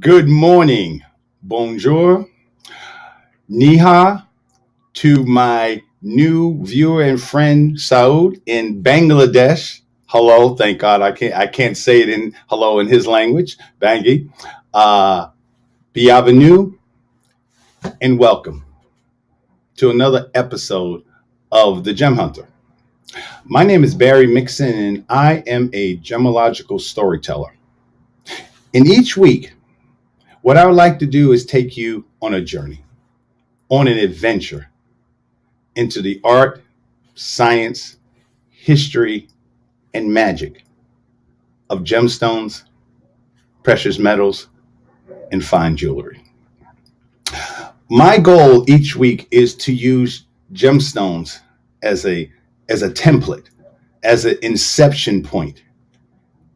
Good morning, bonjour, niha to my new viewer and friend Saud in Bangladesh. Hello, thank God I can't say it in hello in his language, Bangi. Uh, Bienvenue and welcome to another episode of The Gem Hunter. My name is Barry Mixon and I am a gemological storyteller. And each week, what I would like to do is take you on a journey, on an adventure into the art, science, history, and magic of gemstones, precious metals, and fine jewelry. My goal each week is to use gemstones as a template, as an inception point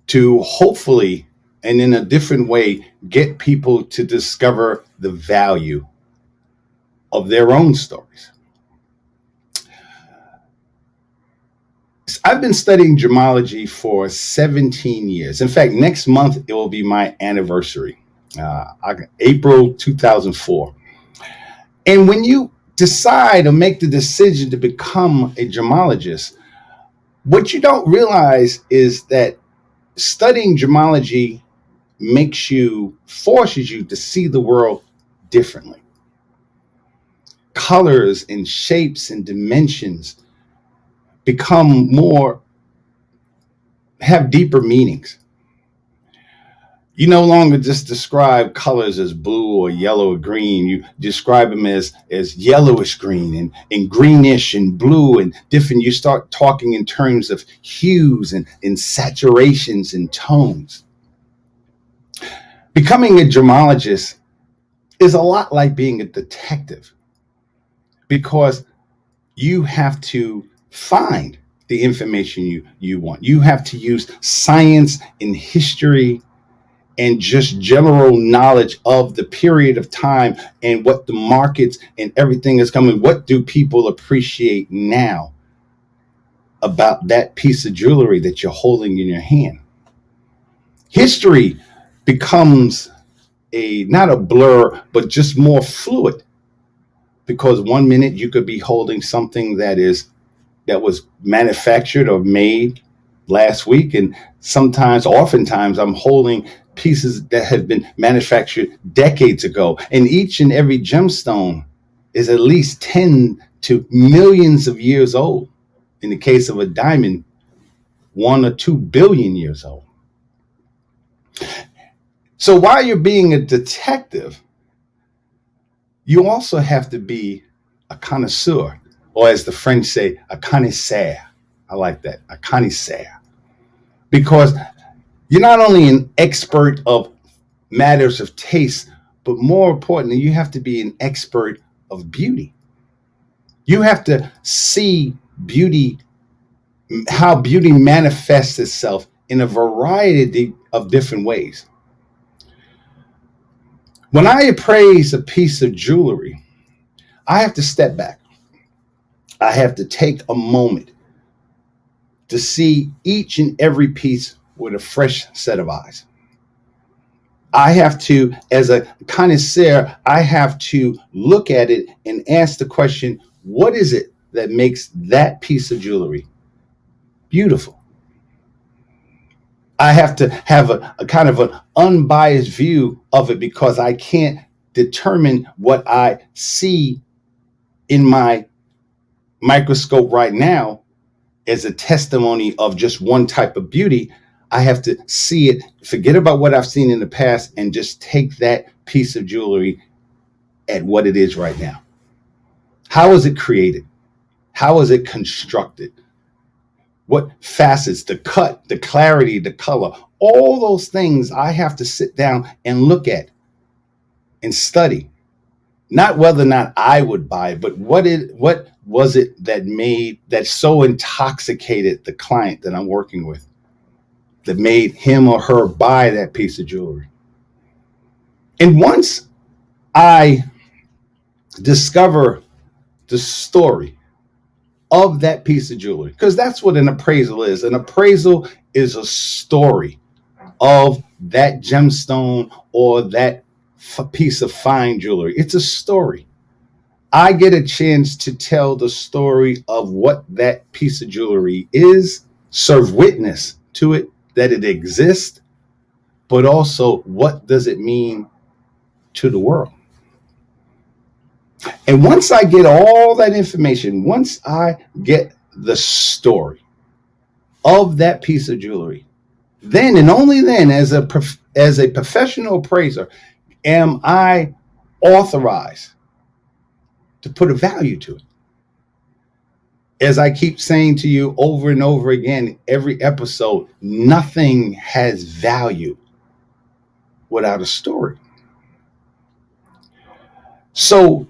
to hopefully and in a different way get people to discover the value of their own stories. I've been studying gemology for 17 years. In fact, next month it will be my anniversary, April 2004. And when you decide or make the decision to become a gemologist, what you don't realize is that studying gemology forces you to see the world differently. Colors and shapes and dimensions have deeper meanings. You no longer just describe colors as blue or yellow or green. You describe them as yellowish green and greenish and blue and different. You start talking in terms of hues and saturations and tones. Becoming a gemologist is a lot like being a detective because you have to find the information you want. You have to use science and history and just general knowledge of the period of time and what the markets and everything is coming. What do people appreciate now about that piece of jewelry that you're holding in your hand? History becomes not a blur, but just more fluid, because one minute you could be holding something that was manufactured or made last week, and oftentimes I'm holding pieces that have been manufactured decades ago. And each and every gemstone is at least 10 to millions of years old. In the case of a diamond, 1 or 2 billion years old. So while you're being a detective, you also have to be a connoisseur, or as the French say, a connoisseur. I like that, a connoisseur. Because you're not only an expert of matters of taste, but more importantly, you have to be an expert of beauty. You have to see beauty, how beauty manifests itself in a variety of different ways. When I appraise a piece of jewelry, I have to step back. I have to take a moment to see each and every piece with a fresh set of eyes. I have to, as a connoisseur, I have to look at it and ask the question, what is it that makes that piece of jewelry beautiful? I have to have a kind of an unbiased view of it, because I can't determine what I see in my microscope right now as a testimony of just one type of beauty. I have to see it, forget about what I've seen in the past, and just take that piece of jewelry at what it is right now. How is it created? How is it constructed? What facets, the cut, the clarity, the color, all those things I have to sit down and look at and study. Not whether or not I would buy it, but what was it that so intoxicated the client that I'm working with, that made him or her buy that piece of jewelry. And once I discover the story of that piece of jewelry, because that's what an appraisal is. An appraisal is a story of that gemstone or that piece of fine jewelry. It's a story. I get a chance to tell the story of what that piece of jewelry is, serve witness to it, that it exists, but also what does it mean to the world. And once I get all that information, once I get the story of that piece of jewelry, then and only then, as a professional appraiser, am I authorized to put a value to it. As I keep saying to you over and over again, every episode, nothing has value without a story. So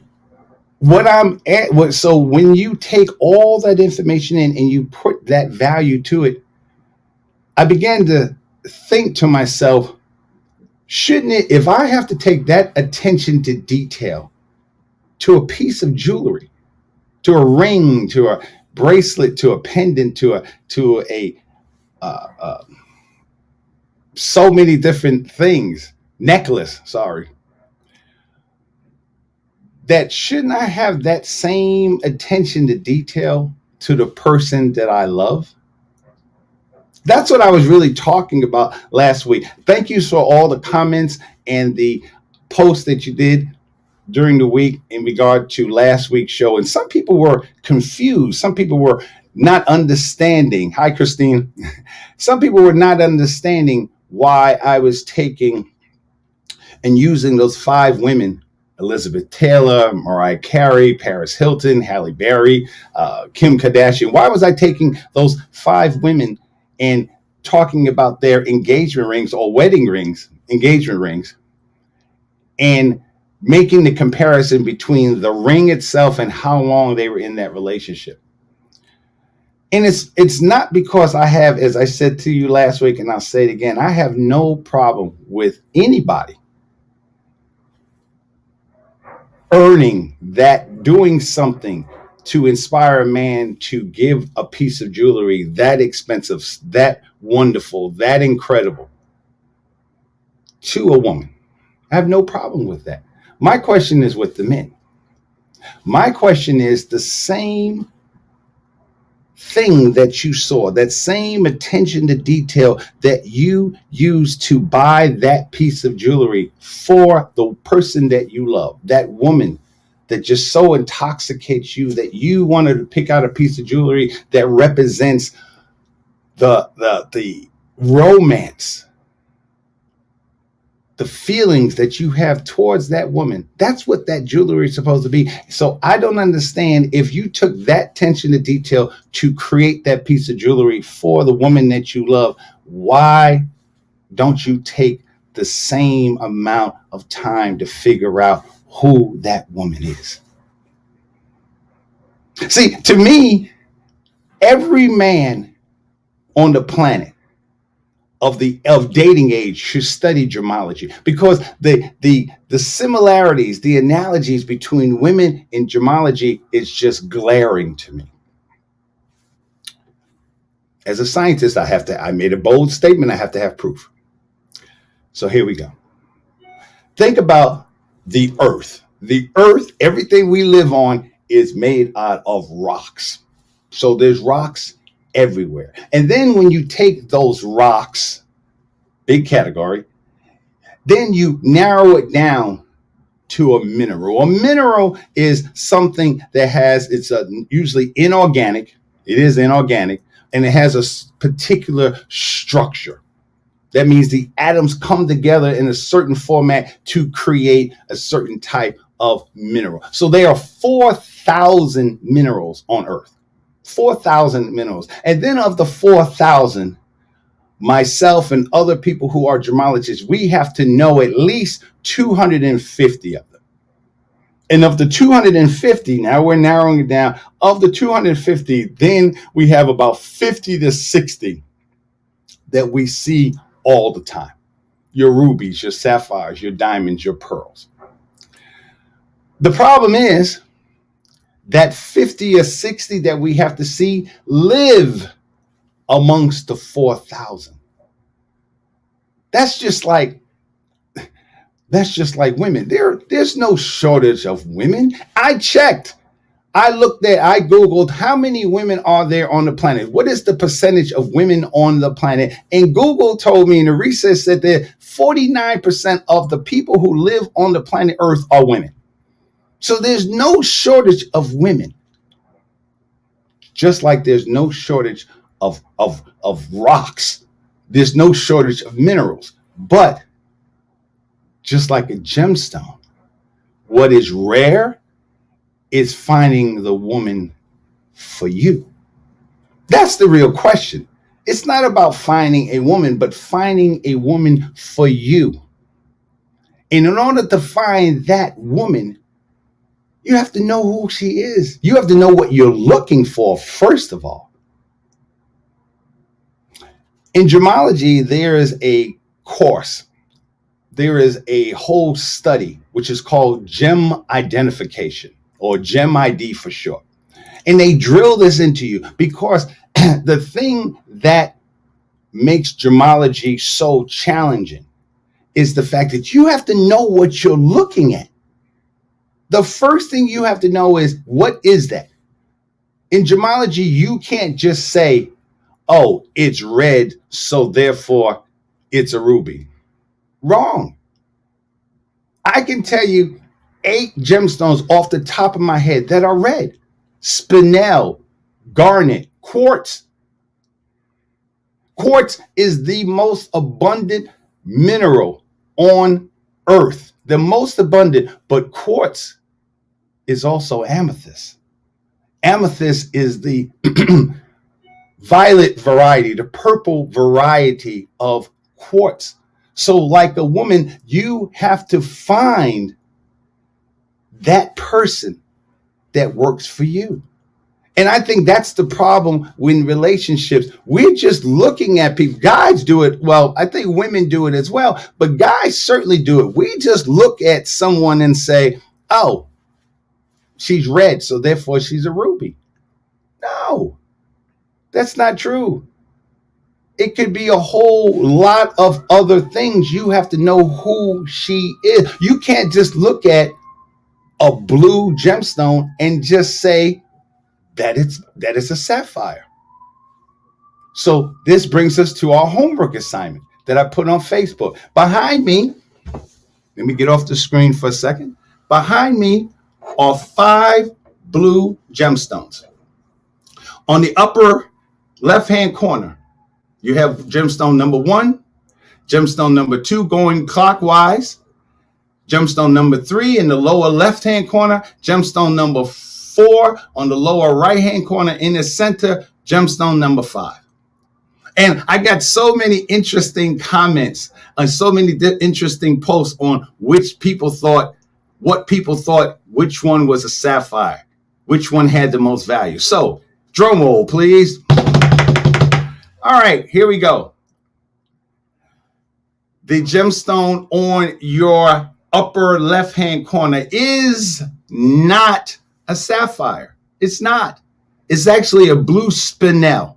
so when you take all that information in and you put that value to it, I began to think to myself, shouldn't it, if I have to take that attention to detail to a piece of jewelry, to a ring, to a bracelet, to a pendant, to a so many different things, necklace, that shouldn't I have that same attention to detail to the person that I love? That's what I was really talking about last week. Thank you for all the comments and the posts that you did during the week in regard to last week's show. And some people were confused. Some people were not understanding. Hi, Christine. Some people were not understanding why I was taking and using those 5 women, Elizabeth Taylor, Mariah Carey, Paris Hilton, Halle Berry, Kim Kardashian. Why was I taking those 5 women and talking about their engagement rings or wedding rings, engagement rings, and making the comparison between the ring itself and how long they were in that relationship? And it's not because I have, as I said to you last week, and I'll say it again, I have no problem with anybody earning that, doing something to inspire a man to give a piece of jewelry that expensive, that wonderful, that incredible to a woman. I have no problem with that. My question is with the men. My question is the same thing that you saw, that same attention to detail that you used to buy that piece of jewelry for the person that you love, that woman that just so intoxicates you that you wanted to pick out a piece of jewelry that represents the romance, the feelings that you have towards that woman. That's what that jewelry is supposed to be. So I don't understand, if you took that attention to detail to create that piece of jewelry for the woman that you love, why don't you take the same amount of time to figure out who that woman is? See, to me, every man on the planet of dating age should study gemology, because the similarities, the analogies between women in gemology is just glaring to me. As a scientist, I made a bold statement. I have to have proof. So here we go. Think about the earth. The earth, everything we live on is made out of rocks. So there's rocks everywhere. And then when you take those rocks, big category, then you narrow it down to a mineral. A mineral is something that it's usually inorganic. It is inorganic, and it has a particular structure. That means the atoms come together in a certain format to create a certain type of mineral. So there are 4,000 minerals on Earth. 4,000 minerals. And then of the 4,000, myself and other people who are gemologists, we have to know at least 250 of them. And of the 250, now we're narrowing it down, of the 250, then we have about 50 to 60 that we see all the time. Your rubies, your sapphires, your diamonds, your pearls. The problem is that 50 or 60 that we have to see live amongst the 4,000. That's just like women. There's no shortage of women. I checked. I Googled how many women are there on the planet? What is the percentage of women on the planet? And Google told me, and the research said that 49% of the people who live on the planet Earth are women. So there's no shortage of women. Just like there's no shortage of rocks. There's no shortage of minerals. But just like a gemstone, what is rare is finding the woman for you. That's the real question. It's not about finding a woman, but finding a woman for you. And in order to find that woman, you have to know who she is. You have to know what you're looking for, first of all. In gemology, there is a course. There is a whole study, which is called gem identification, or gem ID for short. And they drill this into you because the thing that makes gemology so challenging is the fact that you have to know what you're looking at. The first thing you have to know is, what is that? In gemology, you can't just say, oh, it's red, so therefore it's a ruby. Wrong. I can tell you 8 gemstones off the top of my head that are red. Spinel, garnet, quartz. Quartz is the most abundant mineral on Earth. The most abundant, but quartz is also amethyst. Amethyst is the violet variety, the purple variety of quartz. So like a woman, you have to find that person that works for you. And I think that's the problem in relationships. We're just looking at people. Guys do it. Well, I think women do it as well, but guys certainly do it. We just look at someone and say, oh, she's red, so therefore she's a ruby. No, that's not true. It could be a whole lot of other things. You have to know who she is. You can't just look at a blue gemstone and just say that it's a sapphire. So this brings us to our homework assignment that I put on Facebook. Behind me, let me get off the screen for a second. Behind me are 5 blue gemstones. On the upper left-hand corner, you have gemstone number 1, gemstone number 2 going clockwise, gemstone number 3 in the lower left-hand corner, gemstone number 4 on the lower right-hand corner, in the center, gemstone number 5. And I got so many interesting comments and so many interesting posts on what people thought which one was a sapphire, which one had the most value. So, drum roll, please. All right, here we go. The gemstone on your upper left-hand corner is not a sapphire. It's not. It's actually a blue spinel.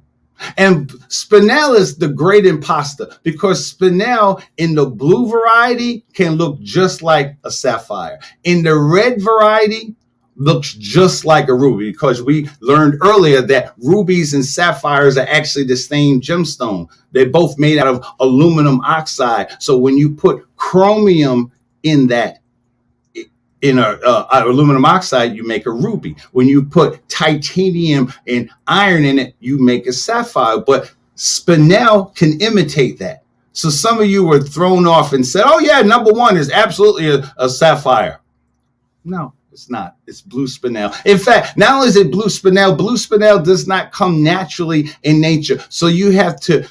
And spinel is the great imposter because spinel in the blue variety can look just like a sapphire. In the red variety, looks just like a ruby, because we learned earlier that rubies and sapphires are actually the same gemstone. They're both made out of aluminum oxide. So when you put chromium in that, in aluminum oxide, you make a ruby. When you put titanium and iron in it, you make a sapphire. But spinel can imitate that. So some of you were thrown off and said, oh yeah, number 1 is absolutely a sapphire. No, it's not. It's blue spinel. In fact, not only is it blue spinel does not come naturally in nature. So you have to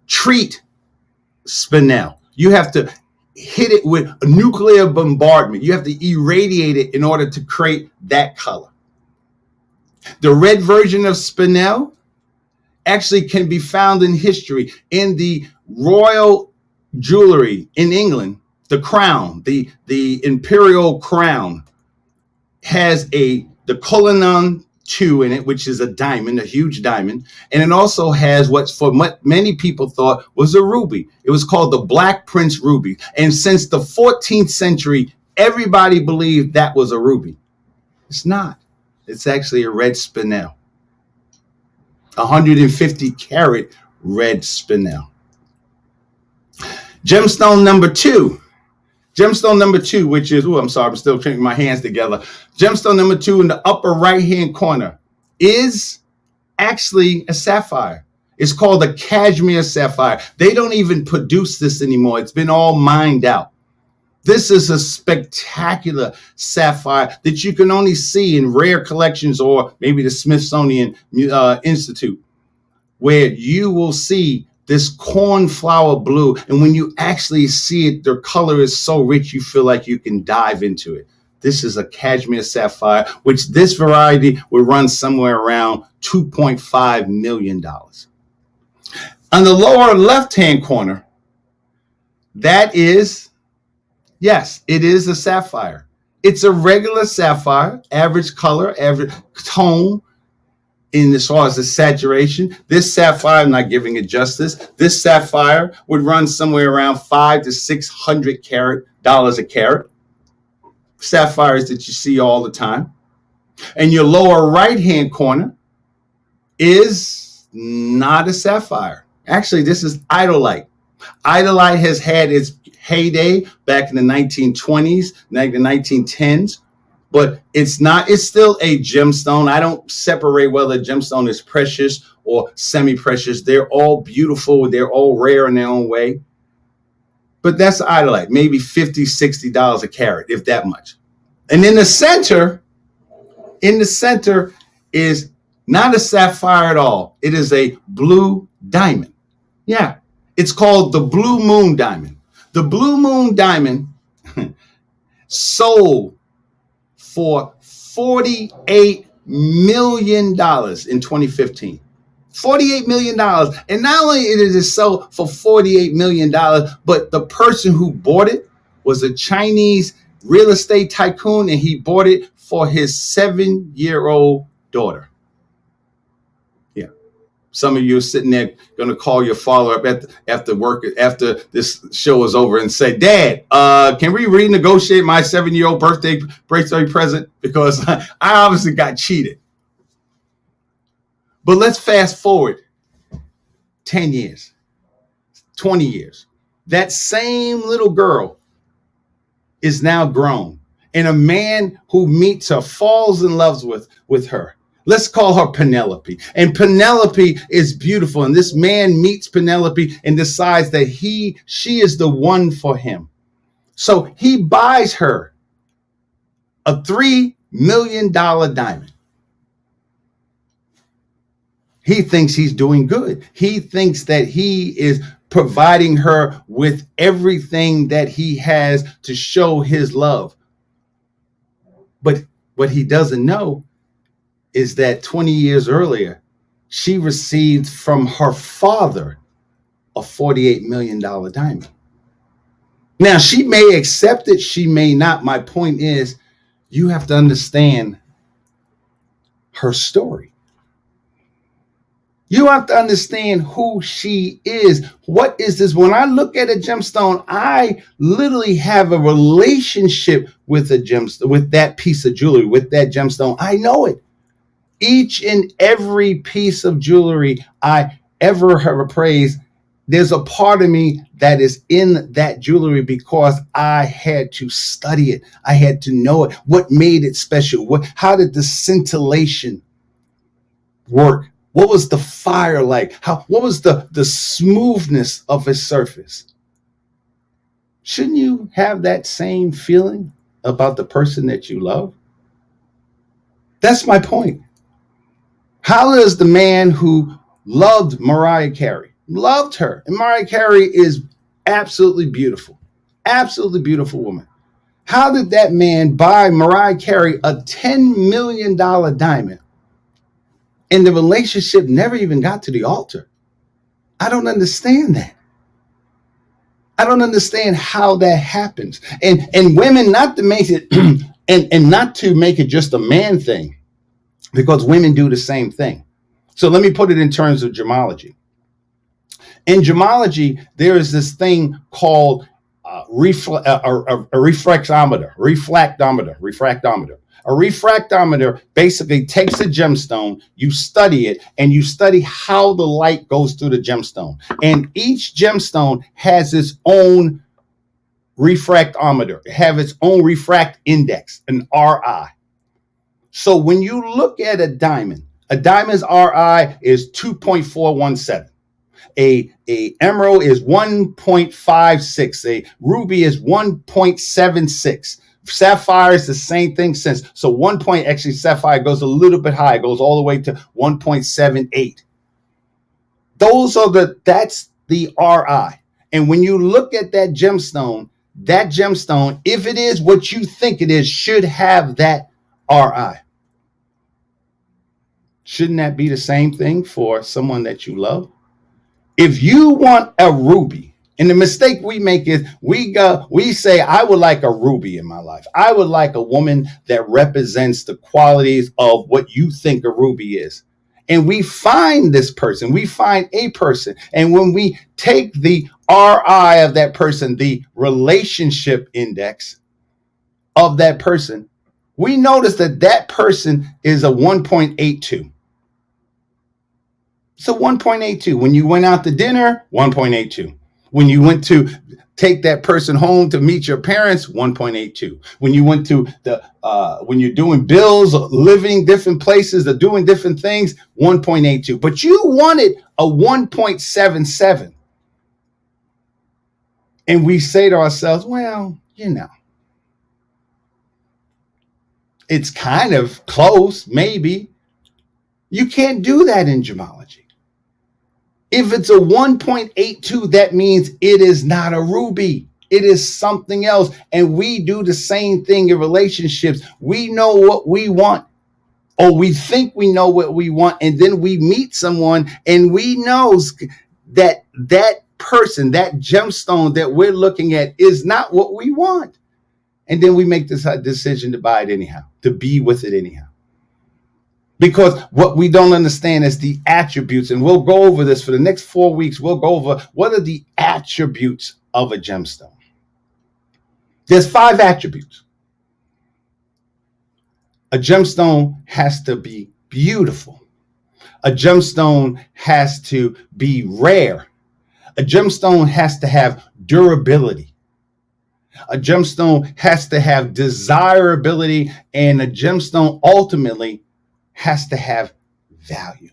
treat spinel. You have to hit it with a nuclear bombardment. You have to irradiate it in order to create that color. The red version of spinel actually can be found in history in the royal jewelry in England. The crown, the imperial crown, has the Cullinan 2 in it, which is a diamond, a huge diamond. And it also has what many people thought was a ruby. It was called the Black Prince Ruby. And since the 14th century, everybody believed that was a ruby. It's not. It's actually a red spinel. 150 carat red spinel. Gemstone number two, which is, I'm sorry, I'm still trying my hands together. Gemstone number 2 in the upper right-hand corner is actually a sapphire. It's called a cashmere sapphire. They don't even produce this anymore. It's been all mined out. This is a spectacular sapphire that you can only see in rare collections or maybe the Smithsonian Institute, where you will see this cornflower blue. And when you actually see it, their color is so rich, you feel like you can dive into it. This is a cashmere sapphire, which this variety will run somewhere around $2.5 million. On the lower left-hand corner, that is, yes, it is a sapphire. It's a regular sapphire, average color, average tone, in as far as the saturation. This sapphire, I'm not giving it justice. This sapphire would run somewhere around $500 to $600 a carat. Sapphires that you see all the time. And your lower right-hand corner is not a sapphire. Actually, this is iodolite. Iodolite has had its heyday back in the 1920s, like the 1910s. But it's still a gemstone. I don't separate whether a gemstone is precious or semi-precious. They're all beautiful. They're all rare in their own way. But that's iodolite, maybe $50, $60 a carat, if that much. And in the center is not a sapphire at all. It is a blue diamond. Yeah, it's called the Blue Moon Diamond. The Blue Moon Diamond sold for $48 million in 2015. $48 million. And not only is it sold for $48 million, but the person who bought it was a Chinese real estate tycoon, and he bought it for his 7-year-old daughter. Yeah. Some of you are sitting there going to call your father up after work, after this show is over, and say, Dad, can we renegotiate my 7-year-old birthday present? Because I obviously got cheated. But let's fast forward 10 years, 20 years. That same little girl is now grown, and a man who meets her falls in love with her. Let's call her Penelope. And Penelope is beautiful. And this man meets Penelope and decides that she is the one for him. So he buys her a $3 million diamond. He thinks he's doing good. He thinks that he is providing her with everything that he has to show his love. But what he doesn't know is that 20 years earlier, she received from her father a $48 million diamond. Now, she may accept it, she may not. My point is, you have to understand her story. You have to understand who she is. What is this? When I look at a gemstone, I literally have a relationship with a gemstone, with that piece of jewelry, with that gemstone. I know it. Each and every piece of jewelry I ever have appraised, there's a part of me that is in that jewelry because I had to study it. I had to know it. What made it special? How did the scintillation work? What was the fire like? What was the smoothness of its surface? Shouldn't you have that same feeling about the person that you love? That's my point. How does the man who loved Mariah Carey, loved her, and Mariah Carey is absolutely beautiful woman. How did that man buy Mariah Carey a $10 million diamond? And the relationship never even got to the altar. I don't understand that. I don't understand how that happens. And women, not to make it and not to make it just a man thing. because women do the same thing. So let me put it in terms of gemology. In gemology, there is this thing called a refractometer. A refractometer basically takes a gemstone, you study it, and you study how the light goes through the gemstone. And each gemstone has its own refractometer, have its own refract index, an RI. So when you look at a diamond's RI is 2.417. A emerald is 1.56. A ruby is 1.76. Sapphire is the same thing since. So actually sapphire goes a little bit high, goes all the way to 1.78. That's the RI. And when you look at that gemstone, if it is what you think it is, should have that RI. Shouldn't that be the same thing for someone that you love? If you want a ruby, and the mistake we make is we say, I would like a ruby in my life. I would like a woman that represents the qualities of what you think a ruby is. And we find this person, we find a person. And when we take the RI of that person, the relationship index of that person, we notice that person is a 1.82. So 1.82. When you went out to dinner, 1.82. When you went to take that person home to meet your parents, 1.82. When you went to when you're doing bills, living different places, or doing different things, 1.82. But you wanted a 1.77. And we say to ourselves, well, it's kind of close, maybe. You can't do that in gemology. If it's a 1.82, that means it is not a ruby. It is something else. And we do the same thing in relationships. We know what we want, or we think we know what we want. And then we meet someone and we know that person, that gemstone that we're looking at is not what we want. And then we make this decision to buy it anyhow, to be with it anyhow. Because what we don't understand is the attributes, and we'll go over this for the next 4 weeks. We'll go over what are the attributes of a gemstone. There's 5 attributes. A gemstone has to be beautiful. A gemstone has to be rare. A gemstone has to have durability. A gemstone has to have desirability, and a gemstone ultimately has to have value.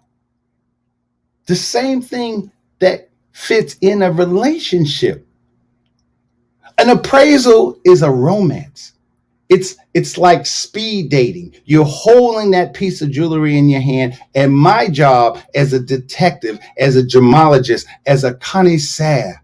The same thing that fits in a relationship. An appraisal is a romance. It's like speed dating. You're holding that piece of jewelry in your hand, and my job as a detective, as a gemologist, as a connoisseur,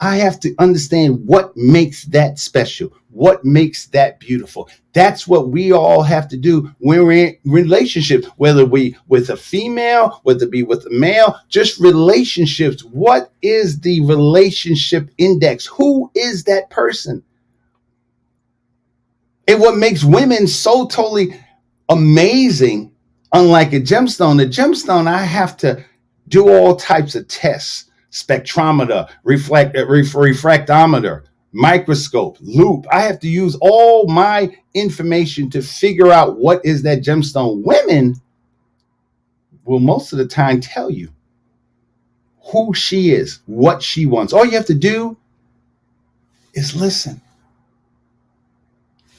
I have to understand what makes that special, what makes that beautiful. That's what we all have to do when we're in relationships, whether we with a female, whether it be with a male, just relationships. What is the relationship index? Who is that person? And what makes women so totally amazing, unlike a gemstone, I have to do all types of tests. Spectrometer, refractometer, microscope, loop. I have to use all my information to figure out what is that gemstone. Women will most of the time tell you who she is, what she wants. All you have to do is listen.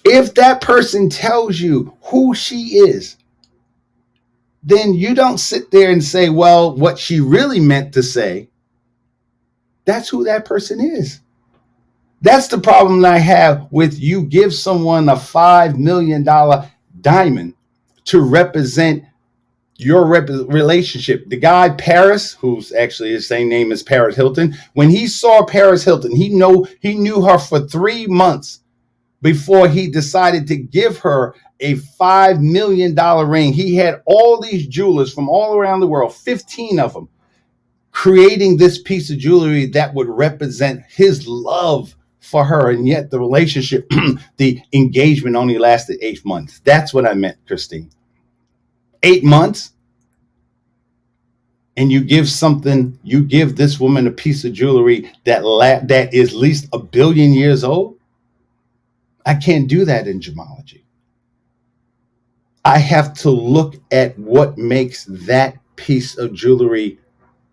If that person tells you who she is, then you don't sit there and say, well, what she really meant to say. That's who that person is. That's the problem that I have with you give someone a $5 million diamond to represent your relationship. The guy, Paris, who's actually the same name as Paris Hilton, when he saw Paris Hilton, he knew her for 3 months before he decided to give her a $5 million ring. He had all these jewelers from all around the world, 15 of them, creating this piece of jewelry that would represent his love for her. And yet the relationship, the engagement only lasted 8 months. That's what I meant, Christine. 8 months, and you give this woman a piece of jewelry that is at least 1 billion years old. I can't do that in gemology. I have to look at what makes that piece of jewelry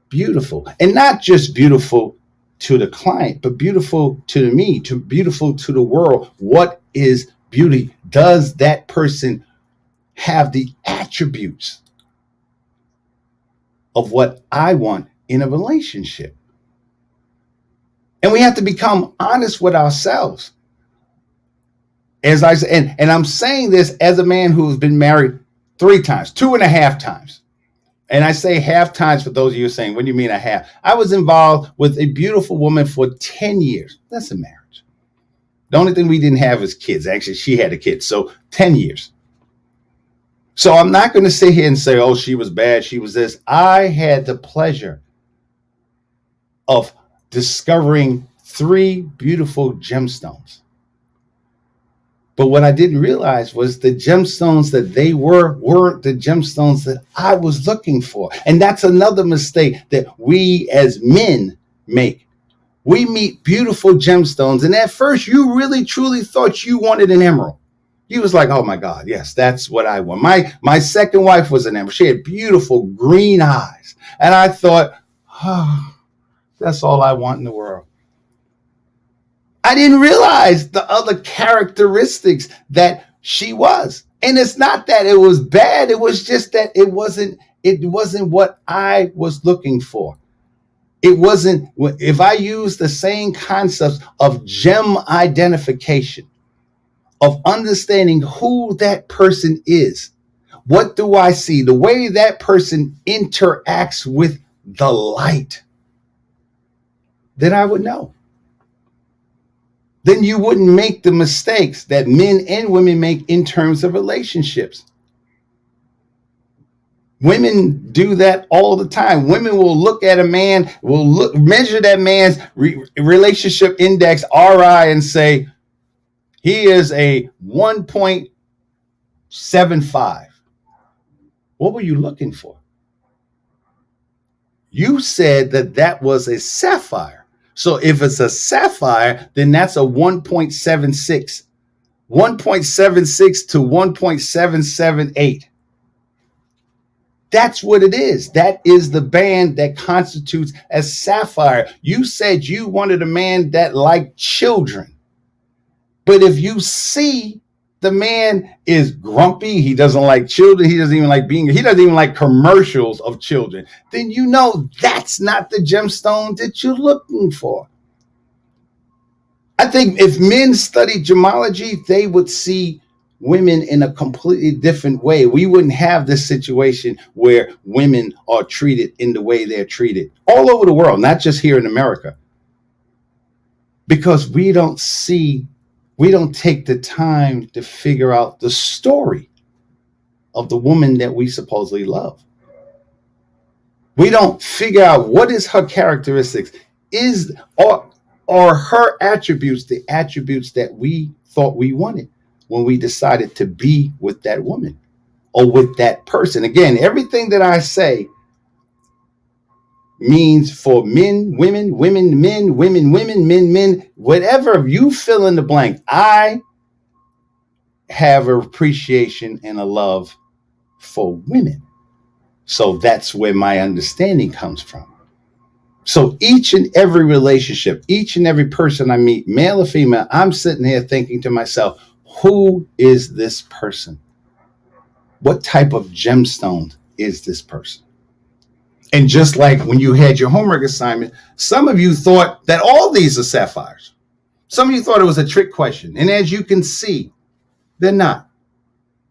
beautiful, and not just beautiful to the client, but beautiful to me, beautiful to the world. What is beauty? Does that person have the attributes of what I want in a relationship? And we have to become honest with ourselves. As I said, and I'm saying this as a man who's been married 3 times, 2.5 times. And I say half times for those of you saying, what do you mean a half? I was involved with a beautiful woman for 10 years. That's a marriage. The only thing we didn't have is kids. Actually, she had a kid. So 10 years. So I'm not going to sit here and say, oh, she was bad, she was this. I had the pleasure of discovering 3 beautiful gemstones. But what I didn't realize was the gemstones that they weren't the gemstones that I was looking for. And that's another mistake that we as men make. We meet beautiful gemstones, and at first you really truly thought you wanted an emerald. You was like, oh my God, yes, that's what I want. My second wife was an emerald. She had beautiful green eyes. And I thought, oh, that's all I want in the world. I didn't realize the other characteristics that she was. And it's not that it was bad. It was just that it wasn't what I was looking for. It wasn't, if I use the same concepts of gem identification, of understanding who that person is, what do I see? The way that person interacts with the light, then I would know. Then you wouldn't make the mistakes that men and women make in terms of relationships. Women do that all the time. Women will look at a man, measure that man's relationship index, RI, and say, he is a 1.75. What were you looking for? You said that was a sapphire. So if it's a sapphire, then that's a 1.76. 1.76 to 1.778. That's what it is. That is the band that constitutes as sapphire. You said you wanted a man that liked children. But if you see the man is grumpy, he doesn't like children, he doesn't even like commercials of children, then you know that's not the gemstone that you're looking for. I think if men studied gemology, they would see women in a completely different way. We wouldn't have this situation where women are treated in the way they're treated all over the world, not just here in America. Because we don't take the time to figure out the story of the woman that we supposedly love. We don't figure out what is her characteristics, or her attributes, the attributes that we thought we wanted when we decided to be with that woman or with that person. Again, everything that I say means for men, women, women, men, women, women, men, whatever you fill in the blank. I have an appreciation and a love for women. So that's where my understanding comes from. So each and every relationship, each and every person I meet, male or female, I'm sitting here thinking to myself, who is this person? What type of gemstone is this person? And just like when you had your homework assignment, some of you thought that all these are sapphires. Some of you thought it was a trick question. And as you can see, they're not.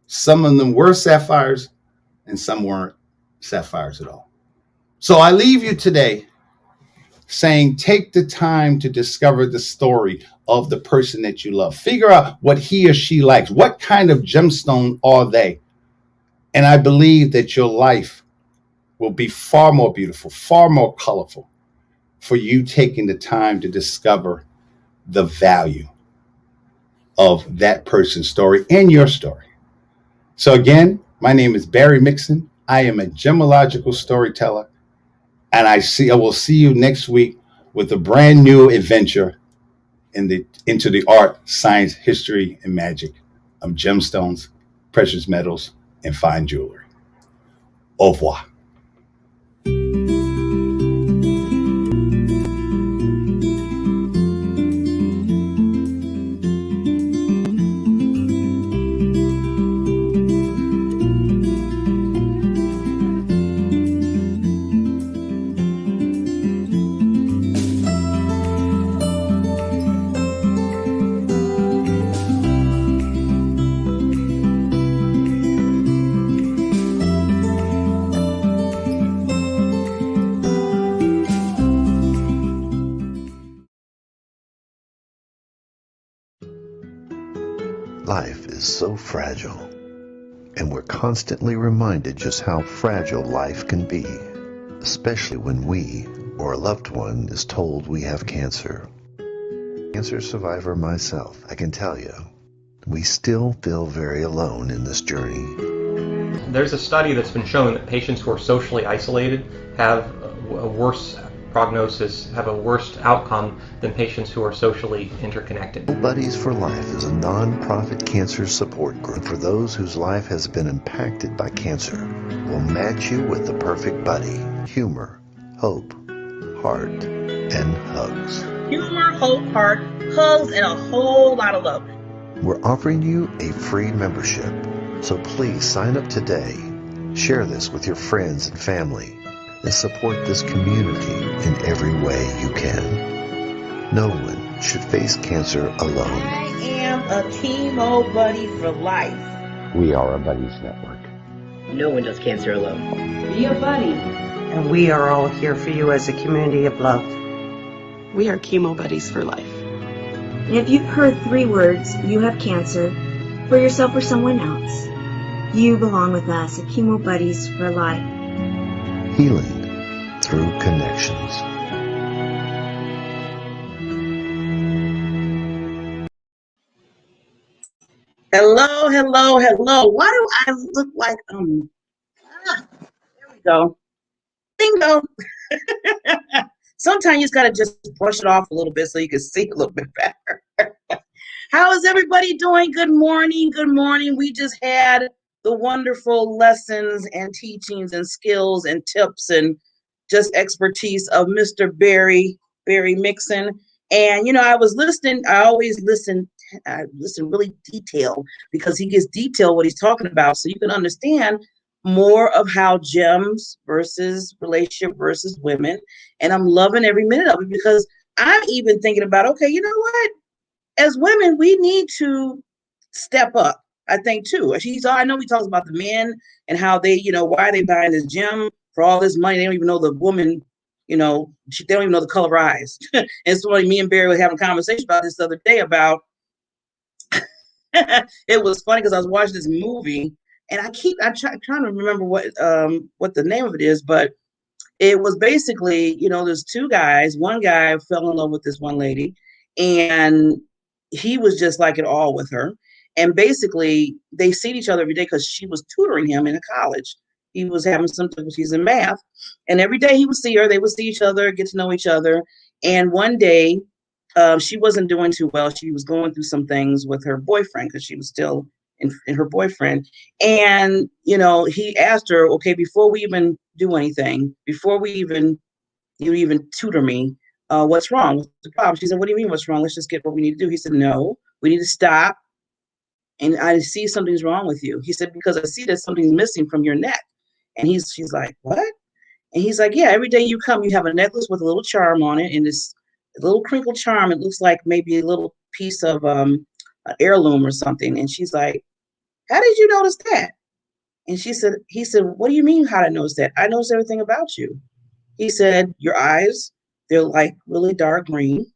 Some of them were sapphires and some weren't sapphires at all. So I leave you today saying, take the time to discover the story of the person that you love. Figure out what he or she likes. What kind of gemstone are they? And I believe that your life will be far more beautiful, far more colorful for you taking the time to discover the value of that person's story and your story. So again, My name is Barry Mixon. I am a gemological storyteller, and I will see you next week with a brand new adventure into the art, science, history, and magic of gemstones, precious metals, and fine jewelry. Au revoir. Life is so fragile, and we're constantly reminded just how fragile life can be, especially when we or a loved one is told we have cancer. Cancer survivor myself, I can tell you, we still feel very alone in this journey. There's a study that's been shown that patients who are socially isolated have a worse prognosis, have a worse outcome than patients who are socially interconnected. Buddies for Life is a non-profit cancer support group for those whose life has been impacted by cancer. We'll match you with the perfect buddy. Humor, hope, heart, and hugs. Humor, hope, heart, hugs, and a whole lot of love. We're offering you a free membership, so please sign up today. Share this with your friends and family, and support this community in every way you can. No one should face cancer alone. I am a chemo buddy for life. We are a buddies network. No one does cancer alone. Be a buddy. And we are all here for you as a community of love. We are chemo buddies for life. And if you've heard 3 words, you have cancer, for yourself or someone else, you belong with us at Chemo Buddies for Life. Healing through connections. Hello, hello, hello. Why do I look like there we go. Bingo. Sometimes you just gotta just brush it off a little bit so you can see a little bit better. How is everybody doing? Good morning, good morning. We just had the wonderful lessons and teachings and skills and tips and just expertise of Mr. Barry Mixon. And I was listening. I always listen really detailed because he gets detailed what he's talking about, so you can understand more of how gems versus relationship versus women. And I'm loving every minute of it because I'm even thinking about, okay, you know what? As women, we need to step up. I think too. I know he talks about the men and how they, why are they buying this gem for all this money? They don't even know the woman. They don't even know the color of her eyes. And so me and Barry were having a conversation about this the other day about. It was funny because I was watching this movie and I'm trying to remember what the name of it is, but it was basically, there's 2 guys. One guy fell in love with this one lady, and he was just like it all with her. And basically, they see each other every day because she was tutoring him in a college. He was having some difficulties in math, and every day he would see her. They would see each other, get to know each other. And one day, she wasn't doing too well. She was going through some things with her boyfriend because she was still in her boyfriend. And, he asked her, okay, before we even do anything, before you even tutor me, what's wrong? What's the problem? She said, what do you mean what's wrong? Let's just get what we need to do. He said, no, we need to stop. And I see something's wrong with you. He said, because I see that something's missing from your neck. And she's like, what? And he's like, yeah, every day you come, you have a necklace with a little charm on it. And this little crinkle charm, it looks like maybe a little piece of an heirloom or something. And she's like, how did you notice that? And he said, what do you mean how did I notice that? I noticed everything about you. He said, your eyes, they're like really dark green.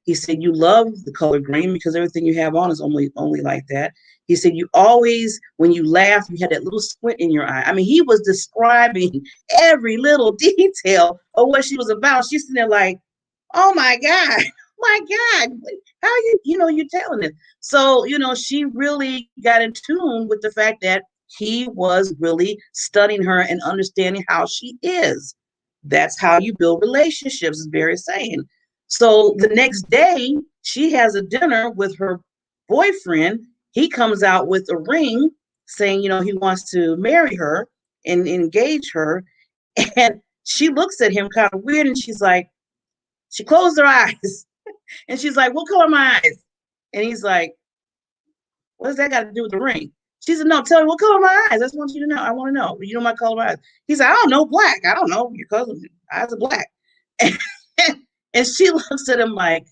He said, you love the color green because everything you have on is only like that. He said, you always, when you laugh, you had that little squint in your eye. I mean, he was describing every little detail of what she was about. She's sitting there like, oh my God, how you're telling it. So, she really got in tune with the fact that he was really studying her and understanding how she is. That's how you build relationships, is Barry saying. So the next day, she has a dinner with her boyfriend. He comes out with a ring saying, he wants to marry her and engage her. And she looks at him kind of weird and she's like, she closed her eyes and she's like, what color are my eyes? And he's like, what does that got to do with the ring? She said, no, tell me what color are my eyes. I just want you to know. I want to know. You know my color of my eyes. He said, I don't know, black. I don't know. Your cousin's eyes are black. And she looks at him like,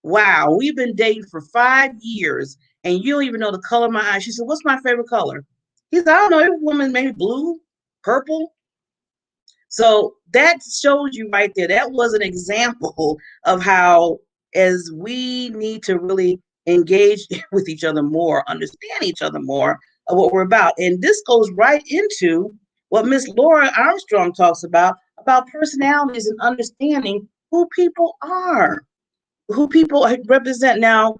wow, we've been dating for 5 years and you don't even know the color of my eyes. She said, what's my favorite color? He said, I don't know. Every woman maybe blue, purple. So that shows you right there. That was an example of how, as we need to really engage with each other more, understand each other more of what we're about. And this goes right into what Miss Laura Armstrong talks about personalities and understanding who people are, who people represent. Now,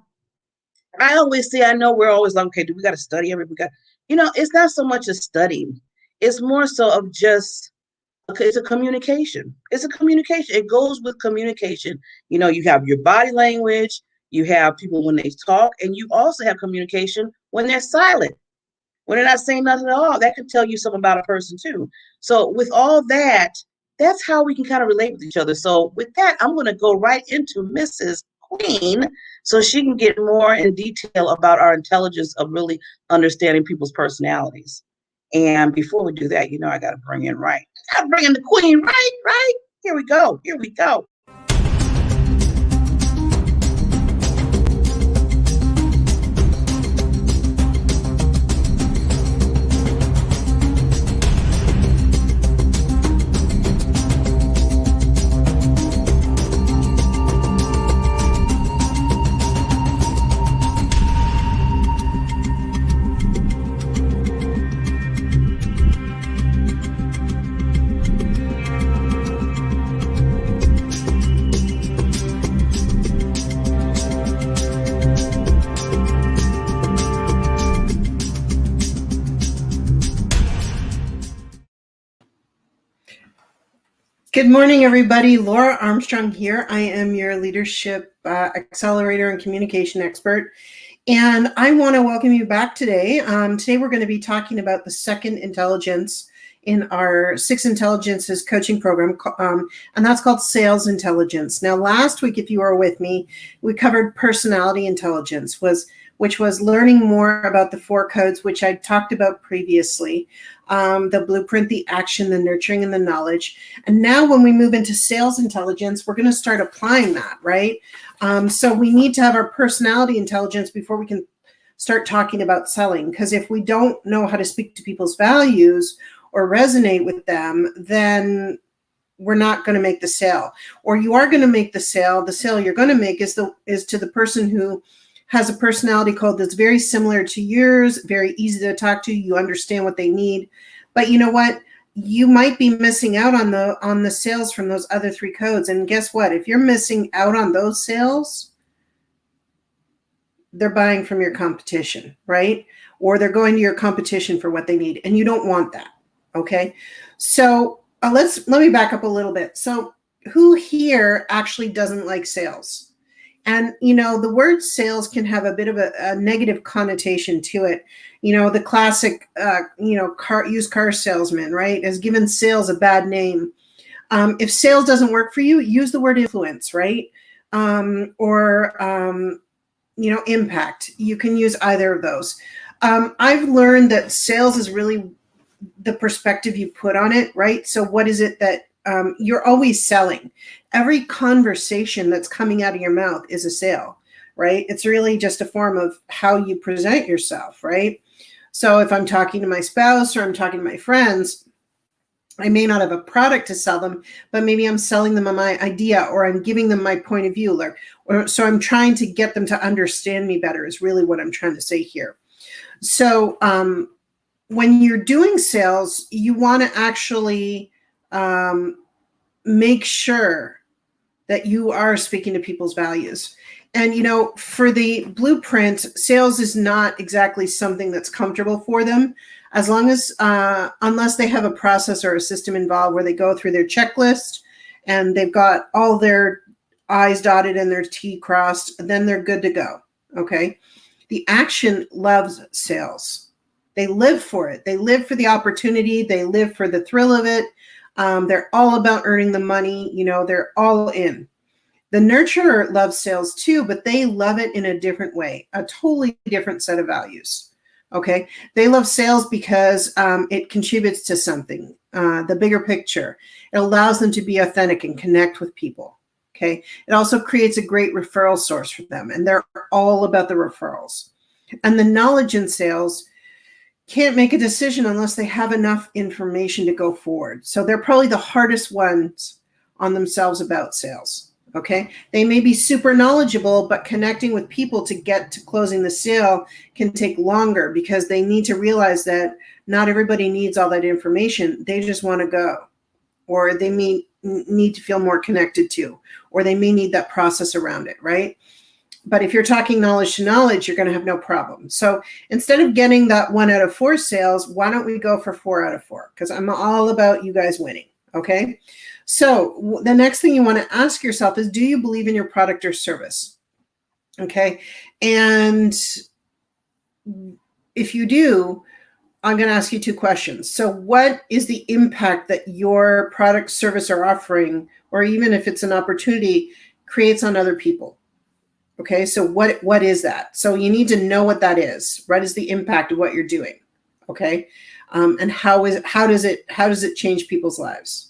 I always say, I know we're always like, okay, do we got to study everybody? It's not so much a study. It's more so of just, okay, it's a communication. It's a communication. It goes with communication. You have your body language, you have people when they talk, and you also have communication when they're silent, when they're not saying nothing at all. That can tell you something about a person too. So with all that, that's how we can kind of relate with each other. So with that, I'm going to go right into Mrs. Queen so she can get more in detail about our intelligence of really understanding people's personalities. And before we do that, I got to bring in right. I got to bring in the queen, right? Here we go. Good morning, everybody. Laura Armstrong here. I am your leadership accelerator and communication expert. And I want to welcome you back today. Today, we're going to be talking about the second intelligence in our 6 Intelligences coaching program, and that's called sales intelligence. Now, last week, if you were with me, we covered personality intelligence, which was learning more about the 4 codes, which I talked about previously, the blueprint, the action, the nurturing, and the knowledge. And now when we move into sales intelligence, we're going to start applying that, right? So we need to have our personality intelligence before we can start talking about selling. Because if we don't know how to speak to people's values or resonate with them, then we're not going to make the sale. Or you are going to make the sale. The sale you're going to make is to the person who has a personality code that's very similar to yours, very easy to talk to. You understand what they need. But you know what? You might be missing out on the sales from those other 3 codes. And guess what? If you're missing out on those sales, they're buying from your competition, right? Or they're going to your competition for what they need. And you don't want that. Okay. So let me back up a little bit. So who here actually doesn't like sales? And, the word sales can have a bit of a negative connotation to it. The classic, used car salesman, right, has given sales a bad name. If sales doesn't work for you, use the word influence, right? Or impact. You can use either of those. I've learned that sales is really the perspective you put on it, right? So what is it that you're always selling? Every conversation that's coming out of your mouth is a sale, right? It's really just a form of how you present yourself, right? So if I'm talking to my spouse or I'm talking to my friends, I may not have a product to sell them, but maybe I'm selling them my idea, or I'm giving them my point of view. So I'm trying to get them to understand me better is really what I'm trying to say here. So when you're doing sales, you want to actually make sure that you are speaking to people's values. And, you know, for the blueprint, sales is not exactly something that's comfortable for them, as long as, unless they have a process or a system involved where they go through their checklist and they've got all their I's dotted and their T crossed, then they're good to go. Okay. The action loves sales. They live for it. They live for the opportunity. They live for the thrill of it. They're all about earning the money. You know, they're all in. The nurturer loves sales too, but they love it in a different way, a totally different set of values. Okay. They love sales because it contributes to something, the bigger picture. It allows them to be authentic and connect with people. Okay. It also creates a great referral source for them, and they're all about the referrals. And the knowledge in sales can't make a decision unless they have enough information to go forward. So they're probably the hardest ones on themselves about sales. Okay. They may be super knowledgeable, but connecting with people to get to closing the sale can take longer because they need to realize that not everybody needs all that information. They just want to go, or they may need to feel more connected to, or they may need that process around it. Right. But if you're talking knowledge to knowledge, you're going to have no problem. So instead of getting that 1 out of 4 sales, why don't we go for 4 out of 4? Because I'm all about you guys winning. Okay. So the next thing you want to ask yourself is, do you believe in your product or service? Okay. And if you do, I'm going to ask you 2 questions. So what is the impact that your product, service, or offering, or even if it's an opportunity, creates on other people? Okay. So what is that? So you need to know what that is. What is the impact of what you're doing? Okay. And how does it change people's lives?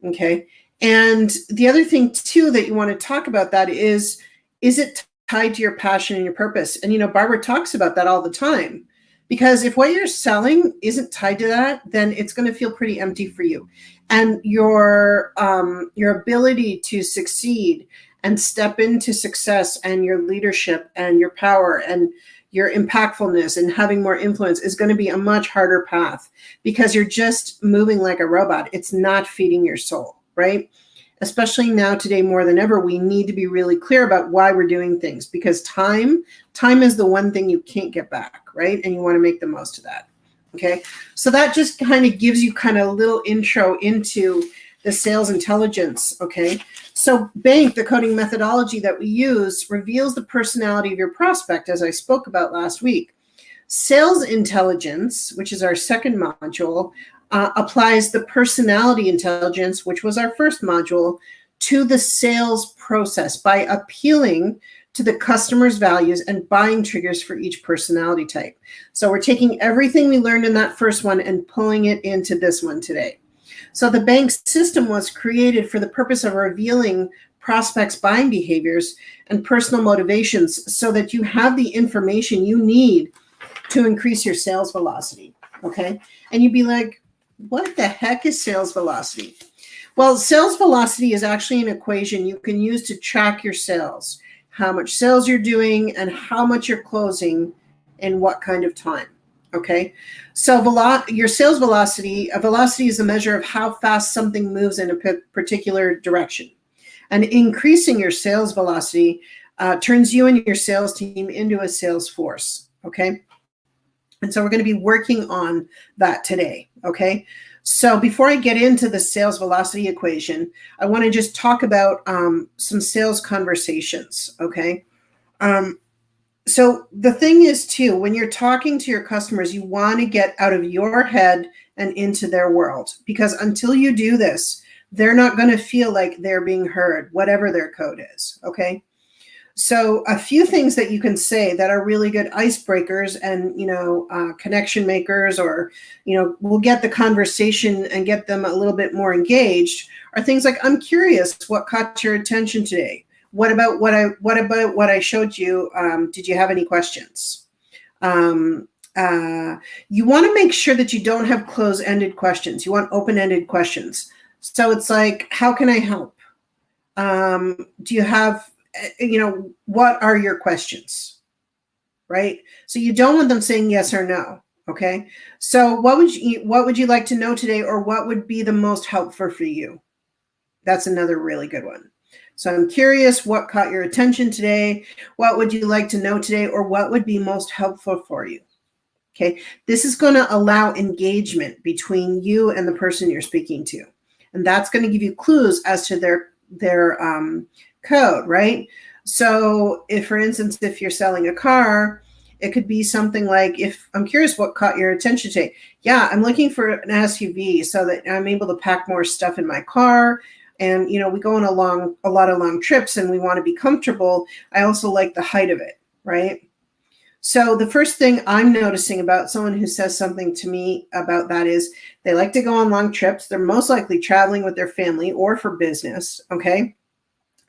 Okay. And the other thing too that you want to talk about that is it tied to your passion and your purpose? And, you know, Barbara talks about that all the time, because if what you're selling isn't tied to that, then it's going to feel pretty empty for you. And your ability to succeed and step into success and your leadership and your power and your impactfulness and having more influence is going to be a much harder path, because you're just moving like a robot. It's not feeding your soul, right? Especially now, today, more than ever, we need to be really clear about why we're doing things, because time is the one thing you can't get back, right? And you want to make the most of that. Okay. So that just kind of gives you kind of a little intro into the sales intelligence. Okay. So BANK, the coding methodology that we use, reveals the personality of your prospect, as I spoke about last week. Sales intelligence, which is our second module, applies the personality intelligence, which was our first module, to the sales process by appealing to the customer's values and buying triggers for each personality type. So we're taking everything we learned in that first one and pulling it into this one today. So the BANK system was created for the purpose of revealing prospects' buying behaviors and personal motivations so that you have the information you need to increase your sales velocity. Okay. And you'd be like, what the heck is sales velocity? Well, sales velocity is actually an equation you can use to track your sales, how much sales you're doing and how much you're closing in what kind of time. Okay. So your sales velocity, a velocity is a measure of how fast something moves in a particular direction. And increasing your sales velocity turns you and your sales team into a sales force. Okay. And so we're going to be working on that today. Okay. So before I get into the sales velocity equation, I want to just talk about some sales conversations. Okay. So the thing is too, when you're talking to your customers, you want to get out of your head and into their world, because until you do this, they're not going to feel like they're being heard, whatever their code is. Okay. So a few things that you can say that are really good icebreakers and, connection makers, or, will get the conversation and get them a little bit more engaged, are things like, I'm curious, what caught your attention today? What about what I showed you? Did you have any questions? You want to make sure that you don't have close-ended questions. You want open-ended questions. So it's like, how can I help? Do you have, what are your questions? Right? So you don't want them saying yes or no. Okay. So what would you like to know today, or what would be the most helpful for you? That's another really good one. So I'm curious, what caught your attention today? What would you like to know today? Or what would be most helpful for you? Okay, this is going to allow engagement between you and the person you're speaking to. And that's going to give you clues as to their code, right? So if, for instance, if you're selling a car, it could be something like, if I'm curious what caught your attention today. Yeah, I'm looking for an SUV so that I'm able to pack more stuff in my car. And, you know, we go on a lot of long trips and we want to be comfortable. I also like the height of it, right? So the first thing I'm noticing about someone who says something to me about that is they like to go on long trips. They're most likely traveling with their family or for business, okay?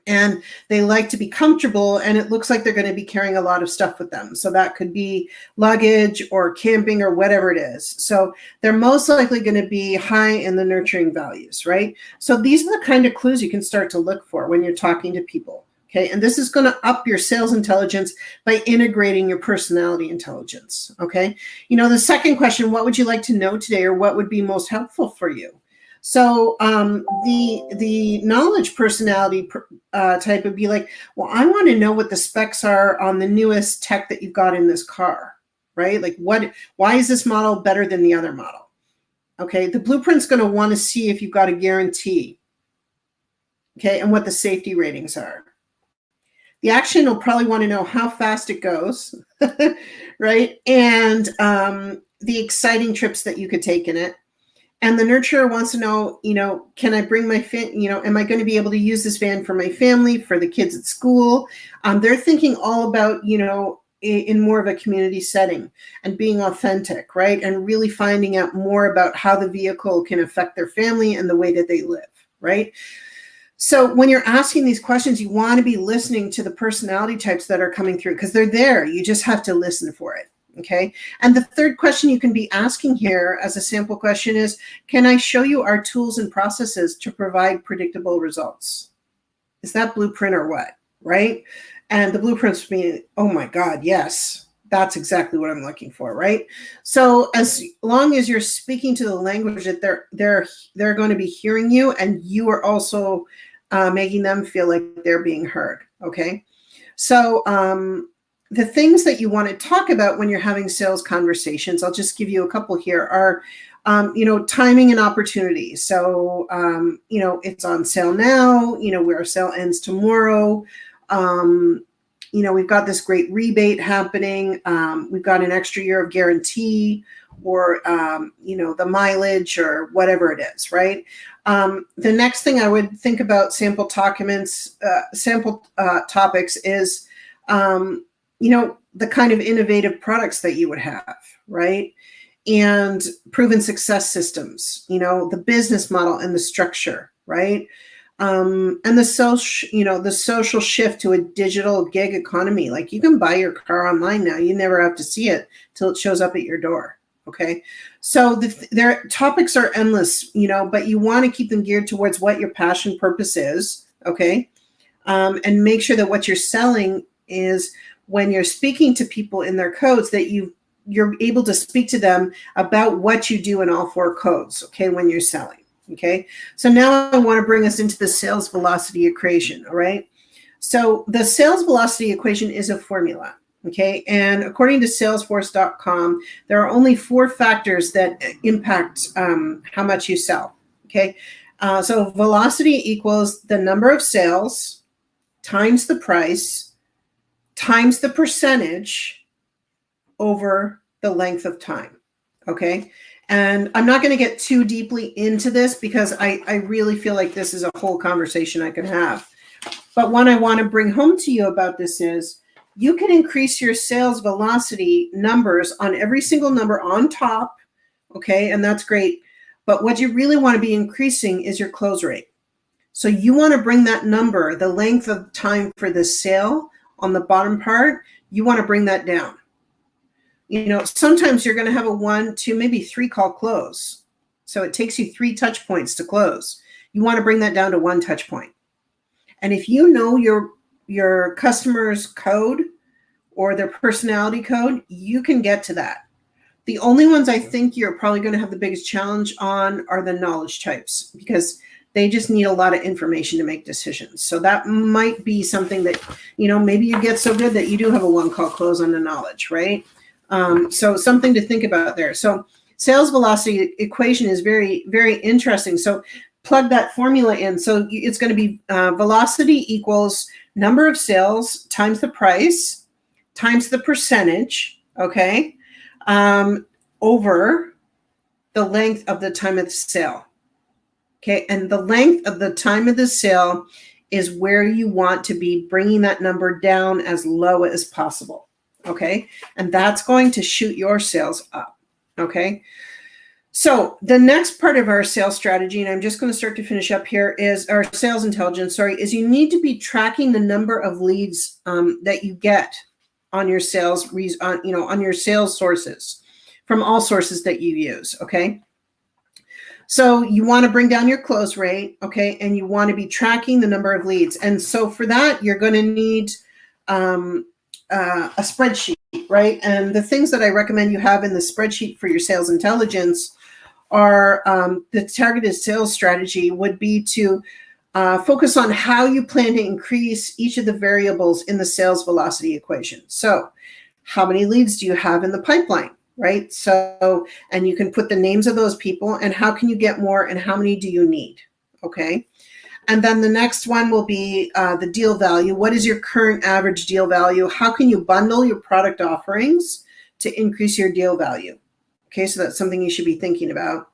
And they like to be comfortable, and it looks like they're going to be carrying a lot of stuff with them. So that could be luggage or camping or whatever it is. So they're most likely going to be high in the nurturing values, right? So these are the kind of clues you can start to look for when you're talking to people. Okay, and this is going to up your sales intelligence by integrating your personality intelligence. Okay, you know, the second question, what would you like to know today, or what would be most helpful for you? So the knowledge personality type would be like, well, I want to know what the specs are on the newest tech that you've got in this car, right? Like why is this model better than the other model? Okay, the blueprint's going to want to see if you've got a guarantee, okay, and what the safety ratings are. The action will probably want to know how fast it goes, right? And the exciting trips that you could take in it. And the nurturer wants to know, you know, can I bring my am I going to be able to use this van for my family, for the kids at school? They're thinking all about, you know, in more of a community setting and being authentic, right? And really finding out more about how the vehicle can affect their family and the way that they live, right? So when you're asking these questions, you want to be listening to the personality types that are coming through, because they're there. You just have to listen for it. Okay. And the third question you can be asking here as a sample question is, can I show you our tools and processes to provide predictable results? Is that blueprint or what? Right. And the blueprints mean, oh my God, yes. That's exactly what I'm looking for, right? So as long as you're speaking to the language that they're going to be hearing you, and you are also making them feel like they're being heard, okay? So the things that you want to talk about when you're having sales conversations, I'll just give you a couple here, are you know, timing and opportunity. So you know, it's on sale now, you know, where our sale ends tomorrow. You know, we've got this great rebate happening. We've got an extra year of guarantee, or, you know, the mileage or whatever it is, right? The next thing I would think about sample topics is, you know, the kind of innovative products that you would have, right? And proven success systems, you know, the business model and the structure, right? And the social shift to a digital gig economy. Like, you can buy your car online now. You never have to see it till it shows up at your door. Okay. So their topics are endless, you know, but you want to keep them geared towards what your passion purpose is. Okay. And make sure that what you're selling is, when you're speaking to people in their codes, that you're able to speak to them about what you do in all four codes. Okay. When you're selling. Okay, so now I want to bring us into the sales velocity equation, all right? So the sales velocity equation is a formula, okay? And according to Salesforce.com, there are only 4 factors that impact how much you sell, okay? So velocity equals the number of sales times the price times the percentage over the length of time, okay? And I'm not going to get too deeply into this, because I really feel like this is a whole conversation I could have. But what I want to bring home to you about this is, you can increase your sales velocity numbers on every single number on top, okay? And that's great. But what you really want to be increasing is your close rate. So you want to bring that number, the length of time for the sale on the bottom part, you want to bring that down. You know, sometimes you're going to have a 1, 2, maybe 3 call close. So it takes you 3 touch points to close. You want to bring that down to 1 touch point. And if you know your customer's code or their personality code, you can get to that. The only ones I think you're probably going to have the biggest challenge on are the knowledge types, because They just need a lot of information to make decisions. So that might be something that, maybe you get so good that you do have a one call close on the knowledge, right? So something to think about there. So sales velocity equation is very, very interesting. So plug that formula in. So it's going to be velocity equals number of sales times the price times the percentage, okay, over the length of the time of the sale. Okay, and the length of the time of the sale is where you want to be bringing that number down as low as possible. Okay, and that's going to shoot your sales up. Okay, so the next part of our sales strategy, and I'm just going to start to finish up here, is our sales intelligence. Is you need to be tracking the number of leads that you get on your sales, on your sales sources from all sources that you use. Okay. So you want to bring down your close rate, okay, and you want to be tracking the number of leads. And so for that, you're going to need a spreadsheet, right? And the things that I recommend you have in the spreadsheet for your sales intelligence are the targeted sales strategy would be to focus on how you plan to increase each of the variables in the sales velocity equation. So how many leads do you have in the pipeline? Right? So, and you can put the names of those people and how can you get more and how many do you need? Okay. And then the next one will be the deal value. What is your current average deal value? How can you bundle your product offerings to increase your deal value? Okay. So that's something you should be thinking about.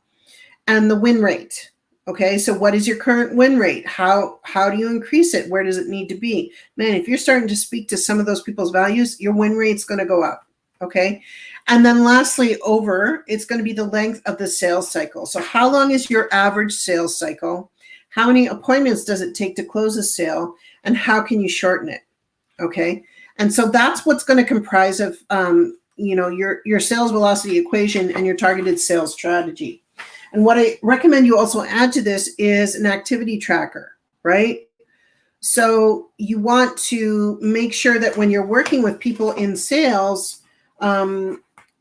And the win rate. Okay. So what is your current win rate? How do you increase it? Where does it need to be? Man, if you're starting to speak to some of those people's values, your win rate's going to go up. Okay. And then lastly, it's going to be the length of the sales cycle. So how long is your average sales cycle? How many appointments does it take to close a sale? And how can you shorten it? Okay. And so that's what's going to comprise of, your sales velocity equation and your targeted sales strategy. And what I recommend you also add to this is an activity tracker, right? So you want to make sure that when you're working with people in sales,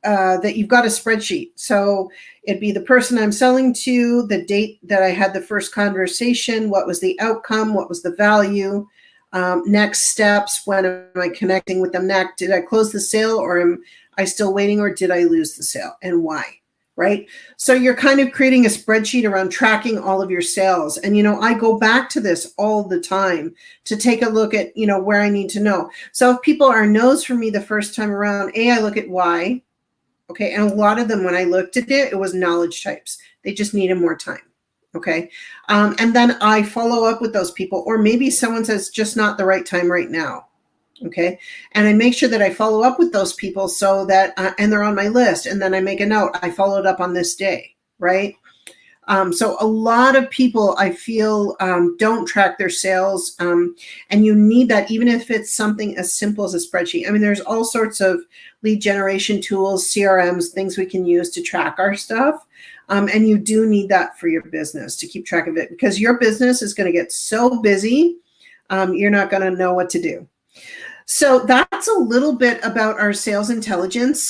that you've got a spreadsheet. So it'd be the person I'm selling to, the date that I had the first conversation, what was the outcome, what was the value, next steps, when am I connecting with them next? Did I close the sale or am I still waiting or did I lose the sale and why? Right? So you're kind of creating a spreadsheet around tracking all of your sales. And, I go back to this all the time to take a look at, where I need to know. So if people are no's for me the first time around, I look at why. Okay. And a lot of them, when I looked at it, it was knowledge types. They just needed more time. Okay. And then I follow up with those people, or maybe someone says just not the right time right now. Okay. And I make sure that I follow up with those people so that, and they're on my list. And then I make a note, I followed up on this day. Right. So a lot of people I feel don't track their sales, and you need that, even if it's something as simple as a spreadsheet. I mean, there's all sorts of lead generation tools, CRMs, things we can use to track our stuff. And you do need that for your business to keep track of it, because your business is going to get so busy, you're not going to know what to do. So that's a little bit about our sales intelligence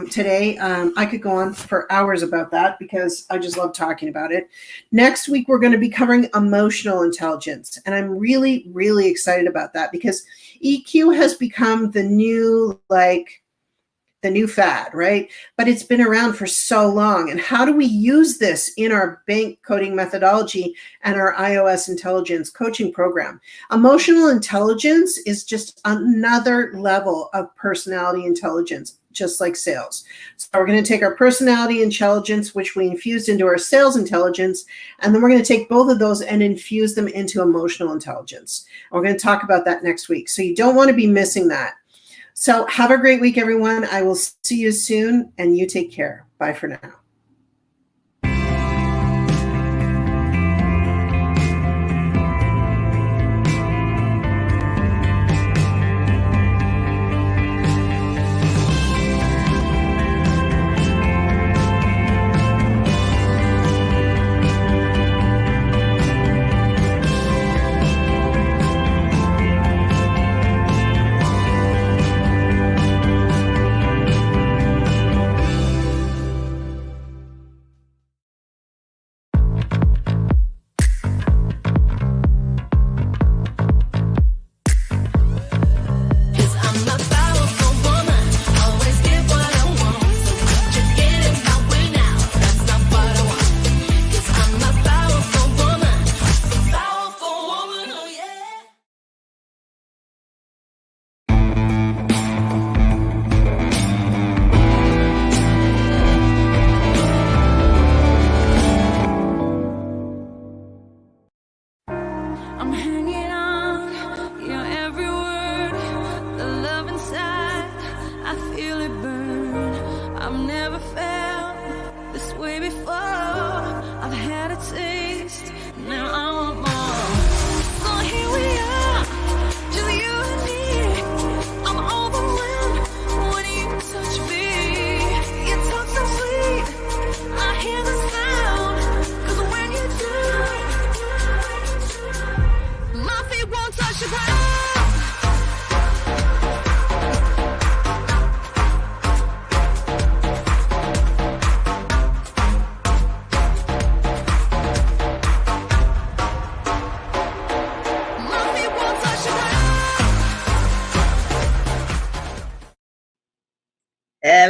today. I could go on for hours about that because I just love talking about it. Next week, we're going to be covering emotional intelligence. And I'm really, really excited about that because EQ has become the new fad, right? But it's been around for so long. And how do we use this in our bank coding methodology and our iOS intelligence coaching program? Emotional intelligence is just another level of personality intelligence, just like sales. So we're going to take our personality intelligence, which we infused into our sales intelligence, and then we're going to take both of those and infuse them into emotional intelligence. And we're going to talk about that next week. So you don't want to be missing that. So have a great week, everyone. I will see you soon, and you take care. Bye for now.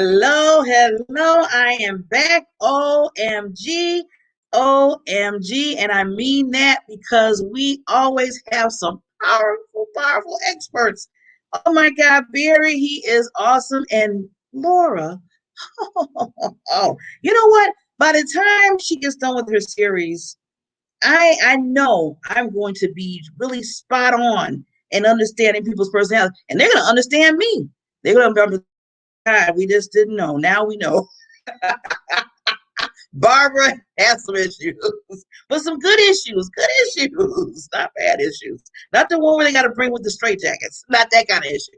Hello, hello. I am back. OMG, OMG. And I mean that because we always have some powerful, powerful experts. Oh my God, Barry, he is awesome. And Laura, oh, you know what? By the time she gets done with her series, I know I'm going to be really spot on in understanding people's personality, and they're going to understand me. They're going to be, God, we just didn't know. Now we know. Barbara has some issues, but some good issues, not bad issues. Not the one where they got to bring with the straitjackets, not that kind of issue.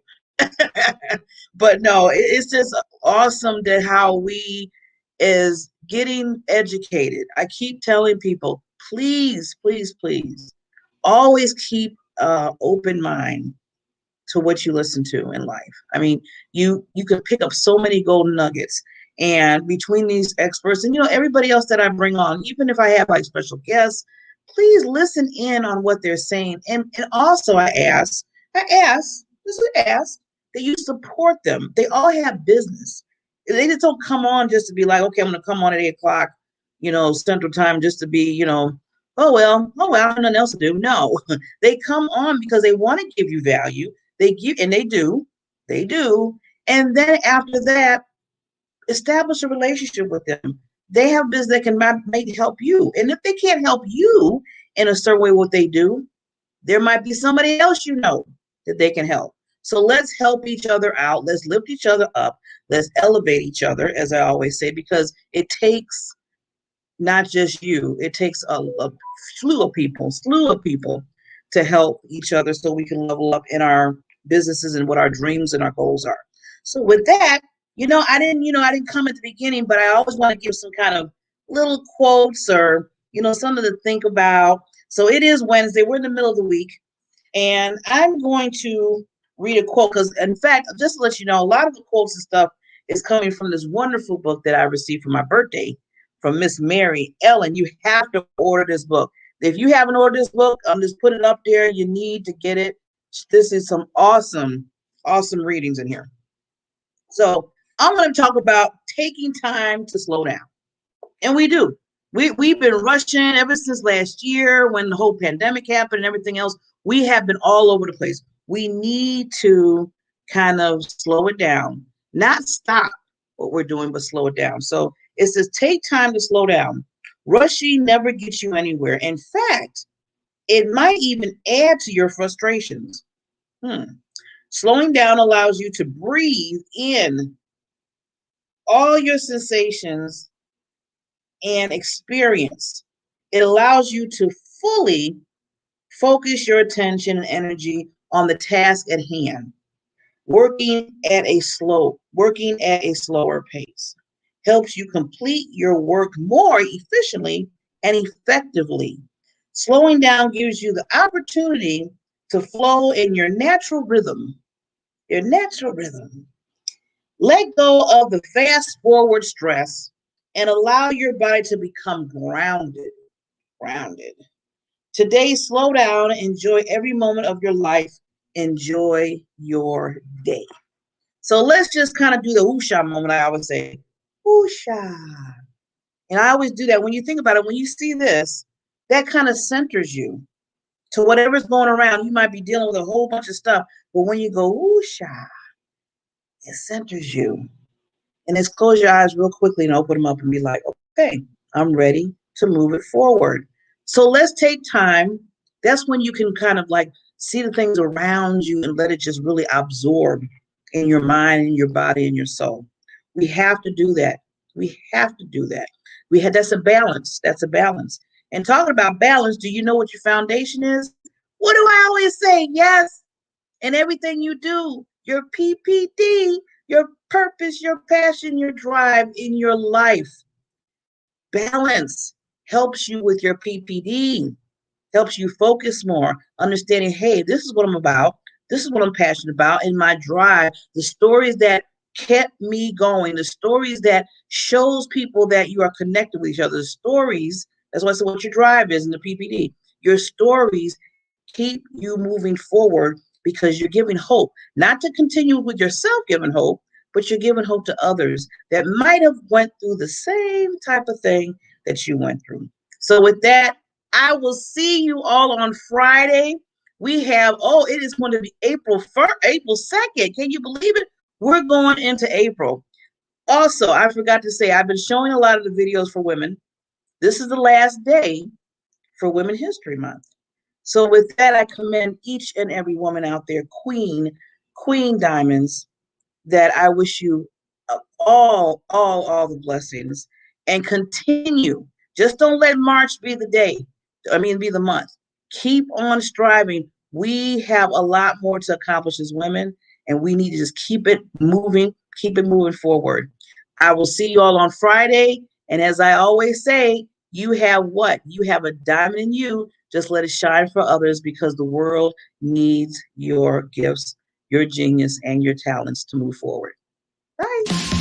But no, it's just awesome that how we is getting educated. I keep telling people, please, please, please, always keep open mind to what you listen to in life. I mean, you can pick up so many golden nuggets. And between these experts and everybody else that I bring on, even if I have like special guests, please listen in on what they're saying. And also I ask that you support them. They all have business. They just don't come on just to be like, okay, I'm gonna come on at 8 o'clock, Central Time just to be, oh well, nothing else to do. No, they come on because they want to give you value. They give, and they do. And then after that, establish a relationship with them. They have business that can maybe help you. And if they can't help you in a certain way, what they do, there might be somebody else that they can help. So let's help each other out. Let's lift each other up. Let's elevate each other, as I always say, because it takes not just you. It takes a slew of people to help each other so we can level up in our businesses and what our dreams and our goals are. So with that, I didn't come at the beginning, but I always want to give some kind of little quotes or, something to think about. So it is Wednesday. We're in the middle of the week, and I'm going to read a quote because, in fact, just to let you know, a lot of the quotes and stuff is coming from this wonderful book that I received for my birthday from Miss Mary Ellen. You have to order this book. If you haven't ordered this book, I'm just putting it up there. You need to get it. This is some awesome, awesome readings in here. So I'm going to talk about taking time to slow down. And we do. We've been rushing ever since last year when the whole pandemic happened and everything else. We have been all over the place. We need to kind of slow it down, not stop what we're doing, but slow it down. So it says, take time to slow down. Rushing never gets you anywhere. In fact, it might even add to your frustrations. Slowing down allows you to breathe in all your sensations and experience. It allows you to fully focus your attention and energy on the task at hand, working at a slower pace. Helps you complete your work more efficiently and effectively. Slowing down gives you the opportunity to flow in your natural rhythm. Let go of the fast forward stress and allow your body to become grounded. Today, slow down, enjoy every moment of your life, enjoy your day. So let's just kind of do the whoosha moment. I always say, whoosha. And I always do that. When you think about it, when you see this, that kind of centers you to whatever's going around. You might be dealing with a whole bunch of stuff, but when you go whoosha, it centers you. And just close your eyes real quickly and open them up and be like, okay, I'm ready to move it forward. So let's take time. That's when you can kind of like see the things around you and let it just really absorb in your mind, in your body, in your soul. We have to do that. That's a balance. And talking about balance, do you know what your foundation is? What do I always say? Yes. And everything you do, your PPD, your purpose, your passion, your drive in your life. Balance helps you with your PPD, helps you focus more, understanding, hey, this is what I'm about. This is what I'm passionate about in my drive. The stories that kept me going, the stories that shows people that you are connected with each other, the stories, that's why I said what your drive is in the PPD. Your stories keep you moving forward because you're giving hope, not to continue with yourself giving hope, but you're giving hope to others that might have went through the same type of thing that you went through. So with that, I will see you all on Friday. We have, it is going to be April 1st, April 2nd. Can you believe it? We're going into April. Also, I forgot to say, I've been showing a lot of the videos for women. This is the last day for Women History Month. So with that, I commend each and every woman out there, Queen Diamonds, that I wish you all the blessings, and continue. Just don't let March be the month. Keep on striving. We have a lot more to accomplish as women, and we need to just keep it moving forward. I will see you all on Friday. And as I always say, you have what? You have a diamond in you. Just let it shine for others, because the world needs your gifts, your genius, and your talents to move forward. Bye.